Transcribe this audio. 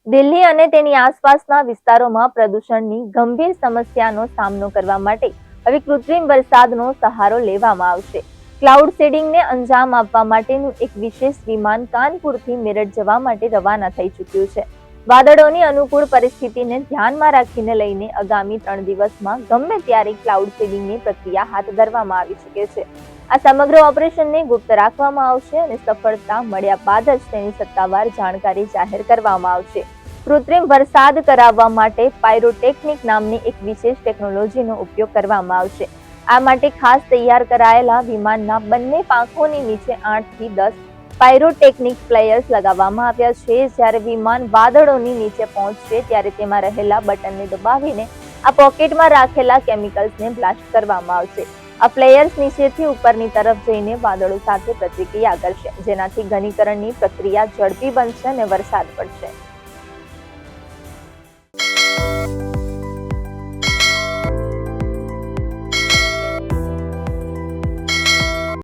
દિલ્હી અને તેની આસપાસના વિસ્તારોમાં પ્રદૂષણની ગંભીર સમસ્યાનો સામનો કરવા માટે હવે કૃત્રિમ વરસાદનો સહારો લેવામાં આવશે. ક્લાઉડ સીડિંગને અંજામ આપવા માટેનું એક વિશેષ વિમાન કાનપુરથી મેરઠ જવા માટે રવાના થઈ ચૂક્યું છે. વાદળોની અનુકૂળ પરિસ્થિતિને ધ્યાનમાં રાખીને લઈને આગામી 3 દિવસમાં ગમે ત્યારે ક્લાઉડ સીડિંગની પ્રક્રિયા હાથ ધરવામાં આવી શકે છે. આ સમગ્ર ઓપરેશનને ગુપ્ત રાખવામાં આવશે અને સફળતા મળ્યા બાદ જ તેની સત્તાવાર જાણકારી જાહેર કરવામાં આવશે. કૃત્રિમ વરસાદ કરાવવા માટે પાયરોટેકનિક નામની એક વિશેષ ટેકનોલોજીનો ઉપયોગ કરવામાં આવશે. આ માટે ખાસ તૈયાર કરાયેલા વિમાનના બંને પાંખોની નીચે 8 થી 10 પાયરોટેકનિક ફ્લાયર્સ લગાવવામાં આવ્યા છે. જ્યારે વિમાન વાદળોની નીચે પહોંચશે ત્યારે તેમાં રહેલા બટનને દબાવીને આ પોકેટમાં રાખેલા કેમિકલ્સને બ્લાસ્ટ કરવામાં આવશે. આ ફ્લેયર્સ નીચેથી ઉપરની તરફ જઈને વાદળો સાથે પ્રતિક્રિયા કરશે, જેનાથી ઘનીકરણની પ્રક્રિયા ઝડપી બનશે અને વરસાદ પડશે.